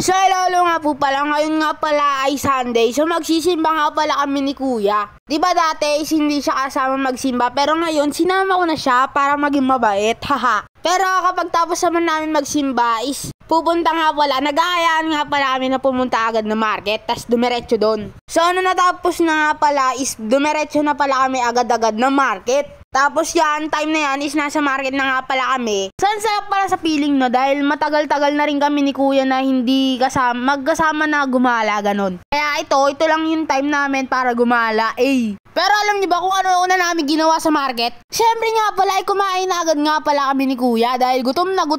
So lalo nga po pala, ngayon nga pala ay Sunday. So magsisimba nga pala kami ni Kuya. Diba dati is hindi siya kasama magsimba, pero ngayon sinama ko na siya para maging mabait. Haha. Pero kapag tapos naman namin magsimba is pupunta nga pala, nag-aayaan nga pala kami na pumunta agad na market, tas dumiretso doon. So ano natapos na nga pala is dumiretso na pala kami agad-agad na market. Tapos yan, time na yan is nasa market na nga pala kami. So ang sarap pala sa feeling no, dahil matagal-tagal na rin kami ni Kuya na hindi magkasama na gumala, ganon. Kaya ito lang yung time namin para gumala, eh. Pero alam niyo ba kung ano una namin ginawa sa market? Siyempre nga pala ay kumain na agad nga pala kami ni Kuya dahil gutom na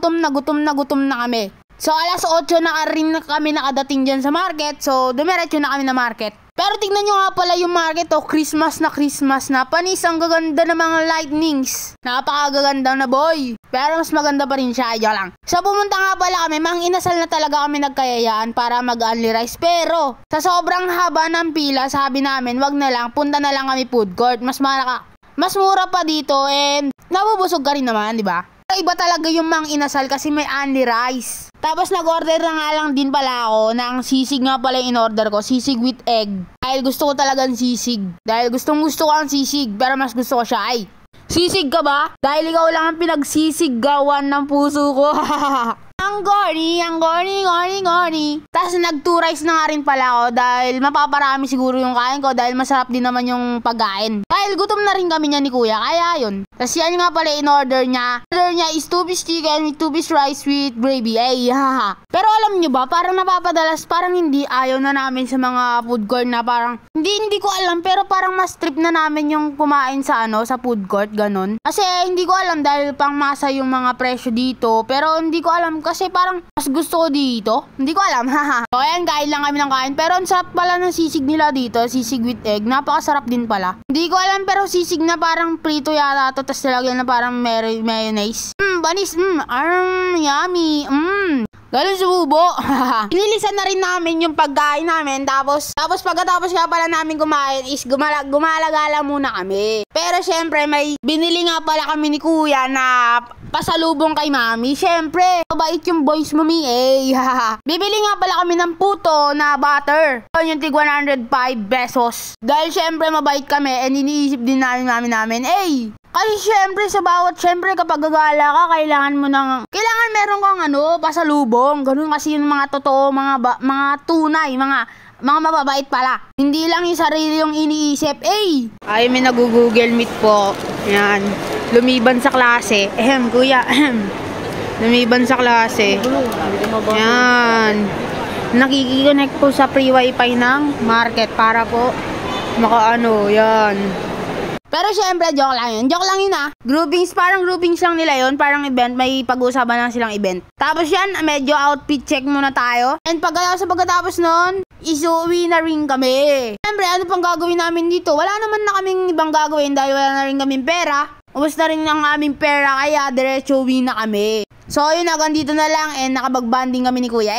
kami. So alas 8 na rin kami nakadating dyan sa market, so dumiretso na kami na market. Pero tignan nyo nga pala yung market, oh, Christmas na. Panis, ang gaganda ng mga lightnings. Napakagaganda na boy. Pero mas maganda pa rin siya, joke lang. So pumunta nga pala kami, inasal na talaga kami nagkayayaan para mag-only rice. Pero sa sobrang haba ng pila, sabi namin, wag na lang, punta na lang kami food court. Mas mura pa dito and nabubusog ka rin naman, di ba? Iba talaga yung inasal kasi may only rice. Tapos nag-order na nga lang din pala ako ng sisig nga pala yung in-order ko. Sisig with egg. Dahil gusto ko talagang sisig. Dahil gustong gusto ko ang sisig. Pero mas gusto ko siya ay. Sisig ka ba? Dahil ikaw lang ang pinagsisigawan ng puso ko. Ang gorny. Tapos nag-2 rice na nga rin pala ako dahil mapaparami siguro yung kain ko dahil masarap din naman yung pagkain. Dahil gutom na rin kami niya ni Kuya, kaya yun. Tapos yan nga pala in-order niya. Order niya is 2-piece chicken with 2-piece rice with gravy. Ay, haha. Pero alam niyo ba, parang napapadalas, parang hindi ayaw na namin sa mga food court na parang, hindi ko alam, pero parang mas trip na namin yung kumain sa sa food court, ganon. Kasi hindi ko alam dahil pang masa yung mga presyo dito, pero hindi ko alam kasi parang mas gusto ko dito. Hindi ko alam, haha. So ayan, kain lang kami ng kain. Pero ang sarap pala ng sisig nila dito, sisig with egg. Napakasarap din pala. Hindi ko alam pero sisig na parang prito yata to, tas nilagyan na parang mayonnaise. Banis, yummy, galing sa bubo. Inilisan na rin namin yung pagkain namin. Tapos pagkatapos nga pala namin kumain is gumalagala muna kami. Pero syempre may binili nga pala kami ni Kuya na pasalubong kay Mami. Syempre, mabait yung boys Mami eh. Bibili nga pala kami ng puto na butter. Yung tig 105 pesos. Dahil syempre mabait kami and iniisip din namin eh. Kasi syempre kapag gagala ka, kailangan meron kang pasalubong. Ganun kasi yung mga totoo, mga tunay, mga mababait pala. Hindi lang yung sarili yung iniisip. Ay, may nag-google meet po. Yan. Lumiban sa klase. Kuya. Lumiban sa klase. Yan. Nakikiconnect po sa free wifi ng market para po yan. Pero syempre, joke lang yun. Joke lang yun parang groupings lang nila yun. Parang event, may pag-uusapan lang silang event. Tapos yan, medyo outfit check muna tayo. And pagkatapos nun, isuwi na rin kami. Syempre, ano pang gagawin namin dito? Wala naman na kaming ibang gagawin dahil wala na rin kaming pera. Ubus na rin ang aming pera kaya diretso uwi na kami. So yun, hanggang dito na lang and nakabag-banding kami ni Kuya.